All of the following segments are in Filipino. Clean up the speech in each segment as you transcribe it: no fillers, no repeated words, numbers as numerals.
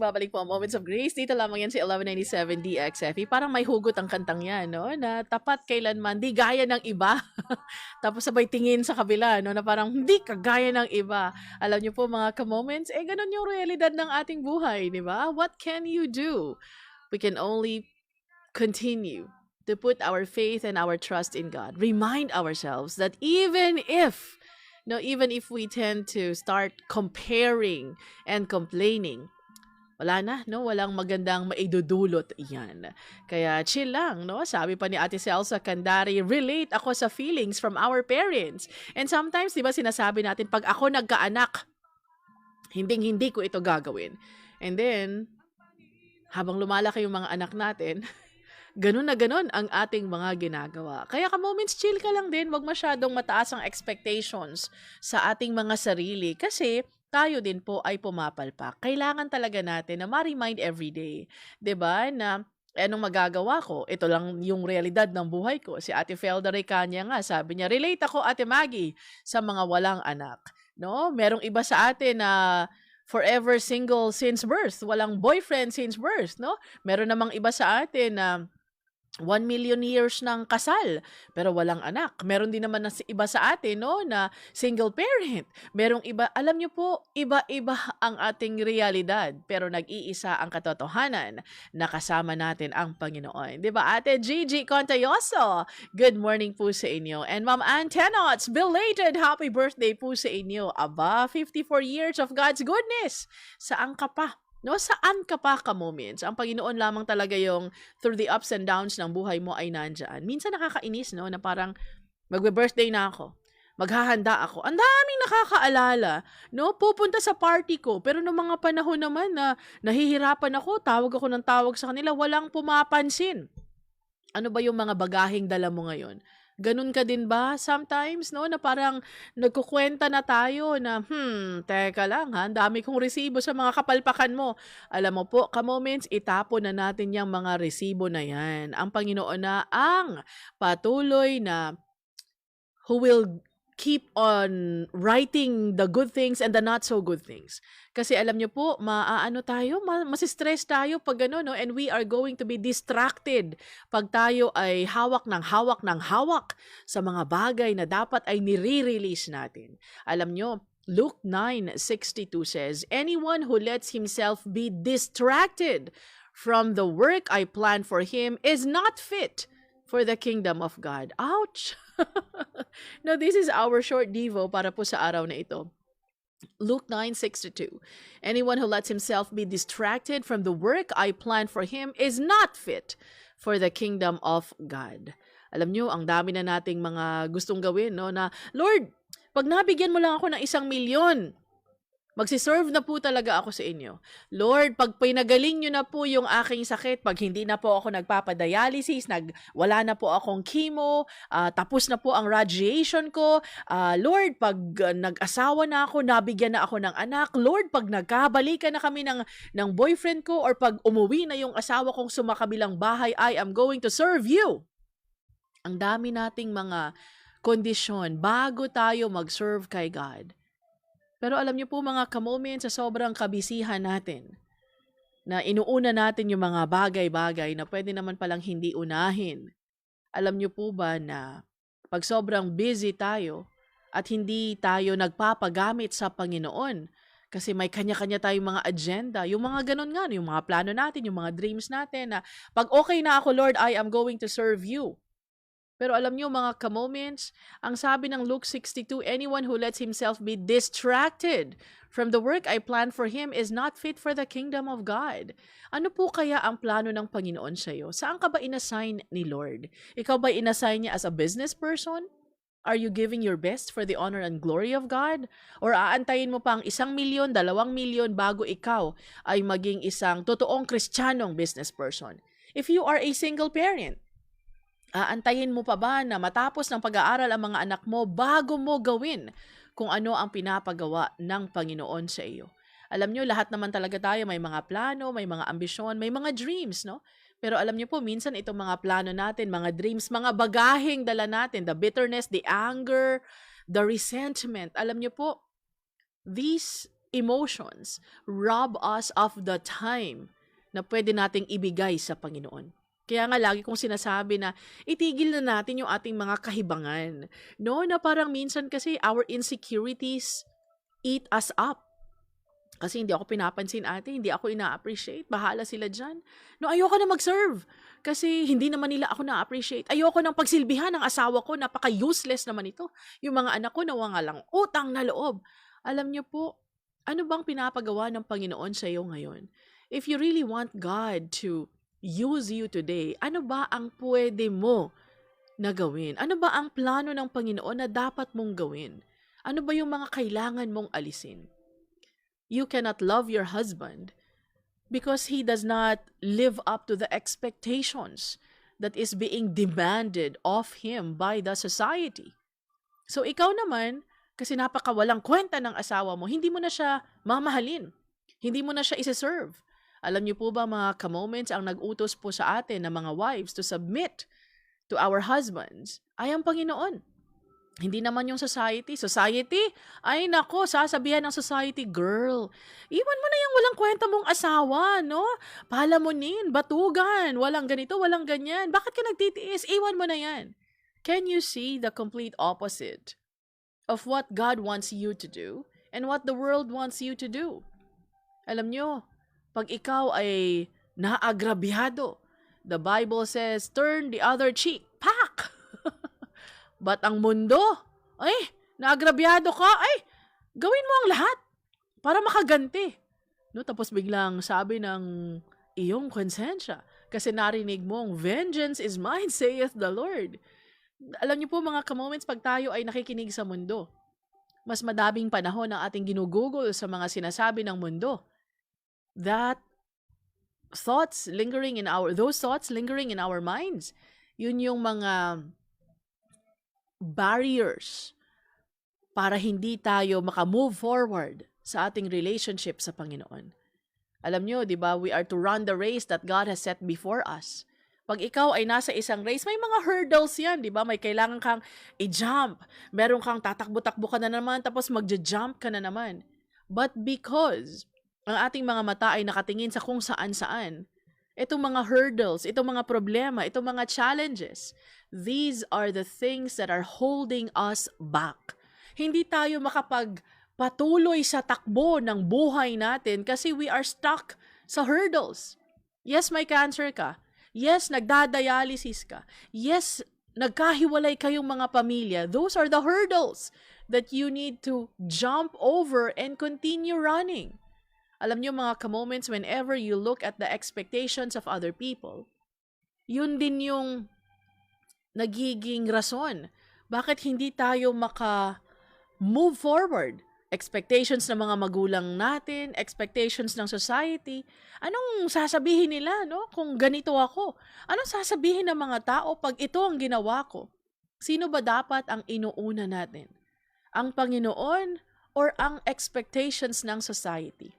nagbabalik po ang Moments of Grace. Dito lamang yan si 1197 DXFE. Parang may hugot ang kantang yan, no? Na tapat kailanman, di gaya ng iba. Tapos sabay tingin sa kabila, no? Na parang hindi kagaya ng iba. Alam niyo po mga ka-moments, ganun yung realidad ng ating buhay, di ba? What can you do? We can only continue to put our faith and our trust in God. Remind ourselves that even if we tend to start comparing and complaining, wala na, no? Walang magandang maidudulot yan. Kaya chill lang, no? Sabi pa ni Ate Celsa Candari, relate ako sa feelings from our parents. And sometimes, di ba, sinasabi natin, pag ako nagkaanak, hindi ko ito gagawin. And then, habang lumalaki yung mga anak natin, ganun na ganun ang ating mga ginagawa. Kaya ka-moments, chill ka lang din. Wag masyadong mataas ang expectations sa ating mga sarili. Kasi tayo din po ay pumapalpak. Kailangan talaga natin na ma-remind everyday. 'Di ba? Na anong magagawa ko? Ito lang yung realidad ng buhay ko. Si Ate Felda Recania nga, sabi niya, relate ako, Ate Maggie, sa mga walang anak. No? Merong iba sa atin na forever single since birth. Walang boyfriend since birth. No? Meron namang iba sa atin na 1 million years ng kasal, pero walang anak. Meron din naman na iba sa atin, no, na single parent. Merong iba, alam nyo po, iba-iba ang ating realidad, pero nag-iisa ang katotohanan na kasama natin ang Panginoon. Diba, Ate Gigi Contayoso, good morning po sa inyo. And Ma'am Ann Tenots, belated happy birthday po sa inyo. Aba, 54 years of God's goodness. Saan ka pa? No, saan ka pa ka-moments? Ang Panginoon lamang talaga yung through the ups and downs ng buhay mo ay nandyan. Minsan nakakainis, no, na parang magbe-birthday na ako. Maghahanda ako. Ang daming nakakaalala, no? Pupunta sa party ko. Pero noong mga panahon naman na nahihirapan ako ng tawag sa kanila, walang pumapansin. Ano ba yung mga bagaheng dala mo ngayon? Ganun ka din ba sometimes, no? Na parang nagkukwenta na tayo na, teka lang ha, ang dami kong resibo sa mga kapalpakan mo. Alam mo po, ka-moments, itapon na natin yung mga resibo na yan. Ang Panginoon na ang patuloy na who will keep on writing the good things and the not so good things. Kasi alam nyo po, masistress tayo pag gano'n, no? And we are going to be distracted pag tayo ay hawak sa mga bagay na dapat ay nire-release natin. Alam nyo, Luke 9:62 says, anyone who lets himself be distracted from the work I plan for him is not fit for the kingdom of God. Ouch! Now, this is our short devo para po sa araw na ito. Luke 9:62. Anyone who lets himself be distracted from the work I plan for him is not fit for the kingdom of God. Alam nyo, ang dami na nating mga gustong gawin, no? Na, Lord, pag nabigyan mo lang ako ng 1,000,000, magsiserve na po talaga ako sa inyo. Lord, pag pinagaling nyo na po yung aking sakit, pag hindi na po ako nagpapadialysis, wala na po akong chemo, tapos na po ang radiation ko, Lord, pag nag-asawa na ako, nabigyan na ako ng anak, Lord, pag nagkabalikan na kami ng boyfriend ko, or pag umuwi na yung asawa kong sumakabilang bahay, I am going to serve you. Ang dami nating mga kondisyon bago tayo mag-serve kay God. Pero alam niyo po mga ka-moments, sa sobrang kabisihan natin, na inuuna natin yung mga bagay-bagay na pwede naman palang hindi unahin. Alam niyo po ba na pag sobrang busy tayo at hindi tayo nagpapagamit sa Panginoon, kasi may kanya-kanya tayong mga agenda, yung mga ganun nga, yung mga plano natin, yung mga dreams natin, na pag okay na ako, Lord, I am going to serve you. Pero alam niyo mga ka-moments, ang sabi ng Luke 6:62, anyone who lets himself be distracted from the work I plan for him is not fit for the kingdom of God. Ano po kaya ang plano ng Panginoon sa iyo? Saan ka ba inassign ni Lord? Ikaw ba inassign niya as a business person? Are you giving your best for the honor and glory of God? Or aantayin mo pang 1,000,000, 2,000,000 bago ikaw ay maging isang totoong Kristiyanong business person? If you are a single parent, aantayin mo pa ba na matapos ng pag-aaral ang mga anak mo bago mo gawin kung ano ang pinapagawa ng Panginoon sa iyo? Alam nyo, lahat naman talaga tayo may mga plano, may mga ambisyon, may mga dreams, no? Pero alam nyo po, minsan itong mga plano natin, mga dreams, mga bagaheng dala natin, the bitterness, the anger, the resentment, alam nyo po, these emotions rob us of the time na pwede nating ibigay sa Panginoon. Kaya nga lagi kong sinasabi na itigil na natin yung ating mga kahibangan. No, na parang minsan kasi our insecurities eat us up. Kasi hindi ako pinapansin ate, hindi ako ina-appreciate. Bahala sila dyan. No, ayoko na mag-serve. Kasi hindi naman nila ako na-appreciate. Ayoko nang pagsilbihan ng asawa ko, napaka-useless naman ito. Yung mga anak ko nawangalang utang na loob. Alam niyo po, ano bang pinapagawa ng Panginoon sa iyo ngayon? If you really want God to use you today, ano ba ang pwede mo na gawin? Ano ba ang plano ng Panginoon na dapat mong gawin? Ano ba yung mga kailangan mong alisin? You cannot love your husband because he does not live up to the expectations that is being demanded of him by the society. So ikaw naman, kasi napakawalang kwenta ng asawa mo, hindi mo na siya mamahalin. Hindi mo na siya isi-serve. Alam niyo po ba mga ka-moments, ang nag-utos po sa atin ng mga wives to submit to our husbands ay ang Panginoon. Hindi naman yung society. Society? Ay nako, sasabihan ng society, girl, iwan mo na yung walang kwenta mong asawa, no? Palamunin, batugan, walang ganito, walang ganyan. Bakit ka nagtitiis? Iwan mo na yan. Can you see the complete opposite of what God wants you to do and what the world wants you to do? Alam nyo, pag ikaw ay naagrabyado, the Bible says, turn the other cheek. Pak! But ang mundo, ay, naagrabyado ka, ay, gawin mo ang lahat para makaganti. No, tapos biglang sabi ng iyong konsensya, kasi narinig mong, vengeance is mine, saith the Lord. Alam niyo po mga ka-moments, pag tayo ay nakikinig sa mundo, mas madaming panahon ang ating ginugugol sa mga sinasabi ng mundo. Those thoughts lingering in our minds, yun yung mga barriers para hindi tayo maka-move forward sa ating relationship sa Panginoon. Alam nyo, di ba, we are to run the race that God has set before us. Pag ikaw ay nasa isang race, may mga hurdles yan, di ba? May kailangan kang i-jump. Meron kang tatakbo-takbo ka na naman, tapos magja-jump ka na naman. But because ang ating mga mata ay nakatingin sa kung saan-saan, itong mga hurdles, itong mga problema, itong mga challenges, these are the things that are holding us back. Hindi tayo makapagpatuloy sa takbo ng buhay natin kasi we are stuck sa hurdles. Yes, may cancer ka. Yes, nagdadialysis ka. Yes, nagkahiwalay kayong mga pamilya. Those are the hurdles that you need to jump over and continue running. Alam niyo mga ka-moments, whenever you look at the expectations of other people, yun din yung nagiging rason. Bakit hindi tayo maka-move forward? Expectations ng mga magulang natin, expectations ng society. Anong sasabihin nila, no? Kung ganito ako? Anong sasabihin ng mga tao pag ito ang ginawa ko? Sino ba dapat ang inuuna natin? Ang Panginoon or ang expectations ng society?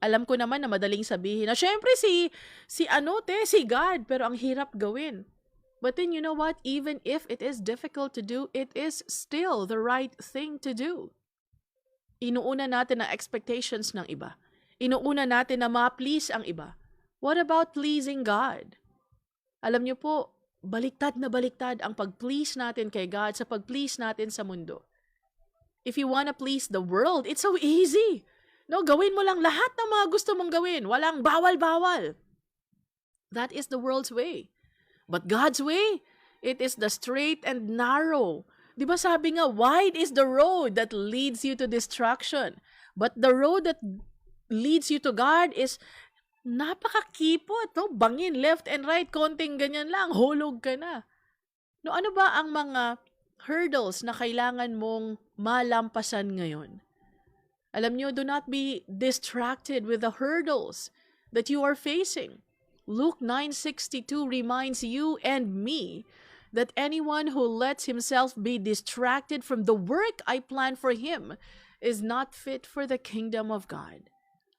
Alam ko naman na madaling sabihin na syempre si God, pero ang hirap gawin. But then you know what? Even if it is difficult to do, it is still the right thing to do. Inuuna natin ang expectations ng iba. Inuuna natin na ma-please ang iba. What about pleasing God? Alam niyo po, baliktad na baliktad ang pag-please natin kay God sa pag-please natin sa mundo. If you wanna please the world, it's so easy. No, gawin mo lang lahat ng mga gusto mong gawin. Walang bawal-bawal. That is the world's way. But God's way, it is the straight and narrow. Di ba sabi nga, wide is the road that leads you to destruction. But the road that leads you to God is napakakipot. No? Bangin, left and right, konting ganyan lang, hulog ka na. No, ano ba ang mga hurdles na kailangan mong malampasan ngayon? Alam nyo, do not be distracted with the hurdles that you are facing. Luke 9:62 reminds you and me that anyone who lets himself be distracted from the work I plan for him is not fit for the kingdom of God.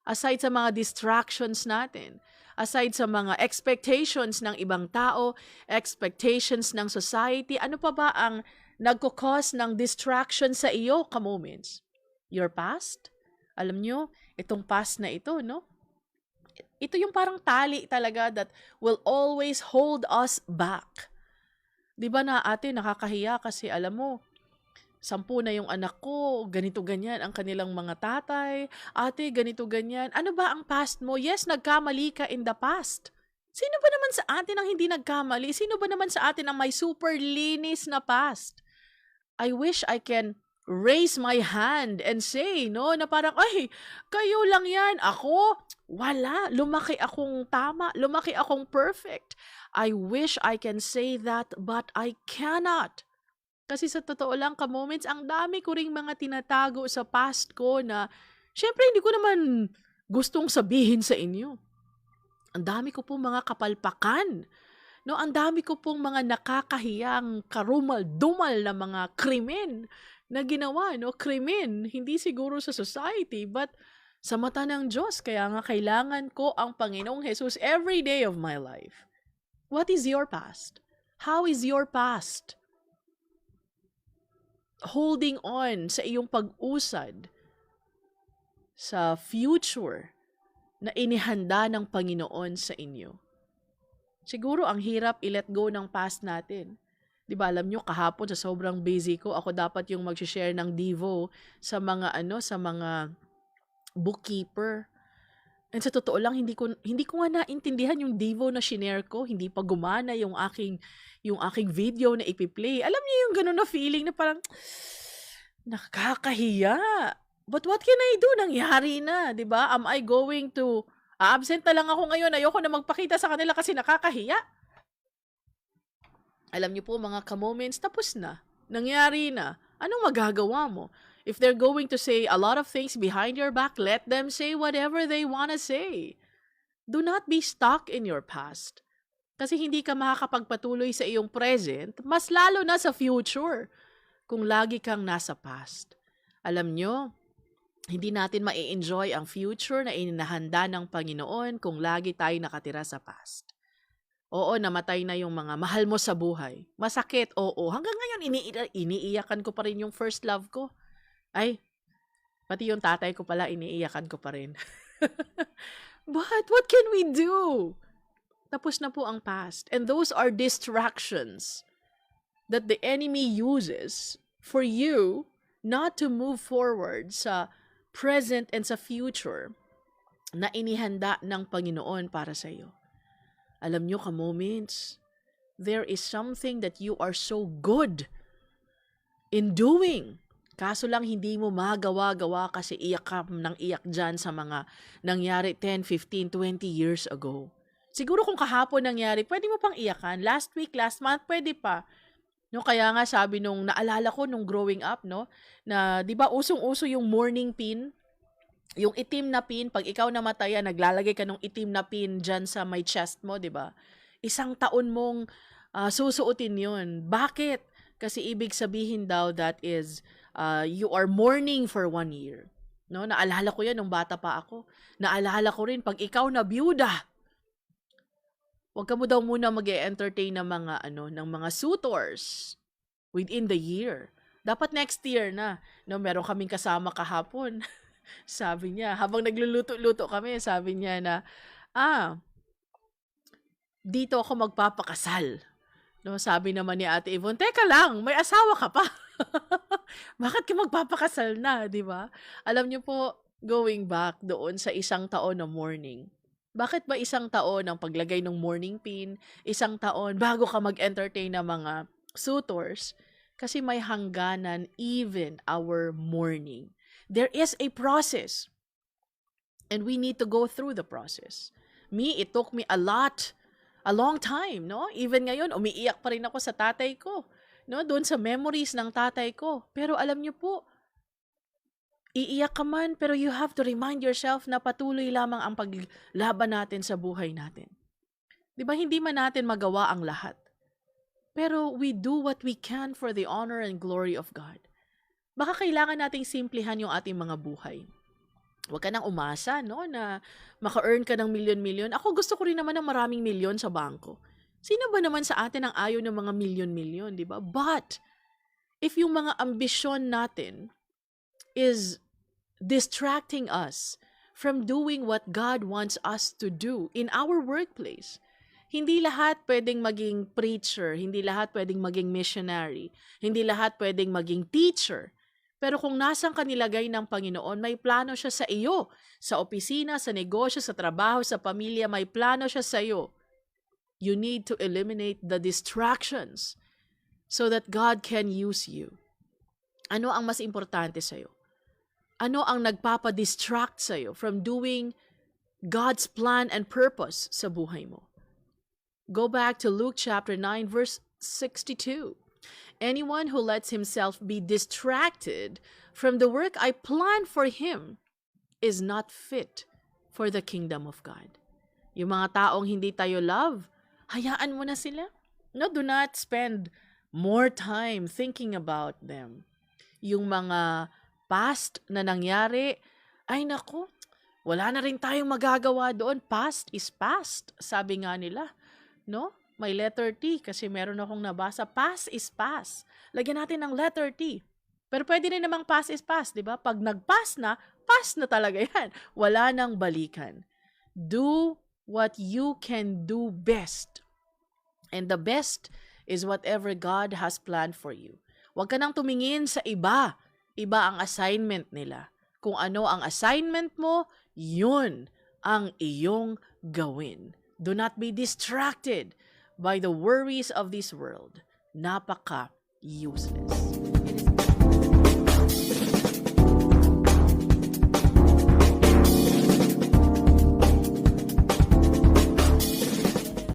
Aside sa mga distractions natin, aside sa mga expectations ng ibang tao, expectations ng society, ano pa ba ang nagkukos ng distraction sa iyo, ka-moments? Your past? Alam nyo, itong past na ito, no? Ito yung parang tali talaga that will always hold us back. 'Di ba na ate, nakakahiya kasi alam mo, 10 na yung anak ko, ganito ganyan ang kanilang mga tatay, ate ganito ganyan. Ano ba ang past mo? Yes, nagkamali ka in the past. Sino ba naman sa atin ang hindi nagkamali? Sino ba naman sa atin ang may super linis na past? I wish I can raise my hand and say, no, na parang, ay, kayo lang yan. Ako, wala. Lumaki akong tama. Lumaki akong perfect. I wish I can say that, but I cannot. Kasi sa totoo lang, ka-moments, ang dami ko ring mga tinatago sa past ko na, syempre, hindi ko naman gustong sabihin sa inyo. Ang dami ko pong mga kapalpakan. No, ang dami ko pong mga nakakahiyang karumal-dumal na mga krimen na ginawa, no? Krimen, hindi siguro sa society, but sa mata ng Diyos. Kaya nga kailangan ko ang Panginoong Jesus every day of my life. What is your past? How is your past holding on sa iyong pag-usad sa future na inihanda ng Panginoon sa inyo? Siguro ang hirap i-let go ng past natin. 'Di ba alam nyo, kahapon sa sobrang busy ko, ako dapat yung mag-share ng Devo sa mga sa mga bookkeeper. And sa totoo lang, hindi ko nga naintindihan yung Devo na shinare ko, hindi pa gumana yung aking video na ipi-play. Alam niyo yung ganun na feeling na parang nakakahiya. But what can I do? Nangyari na, 'di ba? Am I going to absent na lang ako ngayon, ayoko na magpakita sa kanila kasi nakakahiya? Alam niyo po mga ka-moments, tapos na. Nangyari na. Anong magagawa mo? If they're going to say a lot of things behind your back, let them say whatever they wanna say. Do not be stuck in your past. Kasi hindi ka makakapagpatuloy sa iyong present, mas lalo na sa future, kung lagi kang nasa past. Alam nyo, hindi natin mai-enjoy ang future na inihanda ng Panginoon kung lagi tayo nakatira sa past. Oo, namatay na yung mga mahal mo sa buhay. Masakit, oo. Hanggang ngayon, iniiyakan ko pa rin yung first love ko. Ay, pati yung tatay ko pala, iniiyakan ko pa rin. But what can we do? Tapos na po ang past. And those are distractions that the enemy uses for you not to move forward sa present and sa future na inihanda ng Panginoon para sa iyo. Alam nyo ka-moments, there is something that you are so good in doing. Kaso lang hindi mo magawa-gawa kasi iyak ka ng iyak dyan sa mga nangyari 10, 15, 20 years ago. Siguro kung kahapon nangyari, pwede mo pang iyakan. Last week, last month, pwede pa. No, kaya nga sabi nung naalala ko nung growing up, no, na 'di ba usong-uso yung mourning pin, yung itim na pin, pag ikaw namatay, naglalagay ka ng itim na pin diyan sa may chest mo, 'di ba? 1 taon mong susuotin 'yun. Bakit? Kasi ibig sabihin daw that is you are mourning for 1 year. No, naalala ko 'yan nung bata pa ako. Naalala ko rin pag ikaw na byuda, huwag ka mo daw muna mag-e-entertain ng mga suitors within the year. Dapat next year na. No, meron kaming kasama kahapon. Sabi niya, habang nagluluto-luto kami, sabi niya na, dito ako magpapakasal. No, sabi naman ni Ate Yvonne, teka lang, may asawa ka pa. Bakit ka magpapakasal na, di ba? Alam niyo po, going back doon sa 1 taon na mourning, bakit ba 1 taon ang paglagay ng mourning pin, 1 taon bago ka mag-entertain ng mga suitors? Kasi may hangganan even our mourning. There is a process. And we need to go through the process. Me, it took me a long time, no? Even ngayon, umiiyak pa rin ako sa tatay ko, no? Doon sa memories ng tatay ko. Pero alam niyo po, iiyak ka man, pero you have to remind yourself na patuloy lamang ang paglaban natin sa buhay natin. Di ba, hindi man natin magawa ang lahat. Pero we do what we can for the honor and glory of God. Baka kailangan nating simplihan yung ating mga buhay. Huwag ka nang umasa, no, na maka-earn ka ng milyon-milyon. Ako gusto ko rin naman ng maraming milyon sa bangko. Sino ba naman sa atin ang ayaw ng mga milyon-milyon, di ba? But, if yung mga ambisyon natin is distracting us from doing what God wants us to do in our workplace. Hindi lahat pwedeng maging preacher, hindi lahat pwedeng maging missionary, hindi lahat pwedeng maging teacher. Pero kung nasang kanilagay ng Panginoon, may plano siya sa iyo. Sa opisina, sa negosyo, sa trabaho, sa pamilya, may plano siya sa iyo. You need to eliminate the distractions so that God can use you. Ano ang mas importante sa iyo? Ano ang nagpapa-distract sa iyo from doing God's plan and purpose sa buhay mo? Go back to Luke chapter 9 verse 62. Anyone who lets himself be distracted from the work I plan for him is not fit for the kingdom of God. Yung mga taong hindi tayo love, hayaan mo na sila. No, do not spend more time thinking about them. Yung mga past na nangyari, ay nako, wala na rin tayong magagawa doon. Past is past, sabi nga nila. No? May letter T kasi meron akong nabasa. Past is past. Lagyan natin ng letter T. Pero pwede rin namang past is past, di ba? Pag nag-pass na, pass na talaga yan. Wala nang balikan. Do what you can do best. And the best is whatever God has planned for you. Huwag ka nang tumingin sa iba. Iba ang assignment nila. Kung ano ang assignment mo, yun ang iyong gawin. Do not be distracted by the worries of this world. Napaka-useless.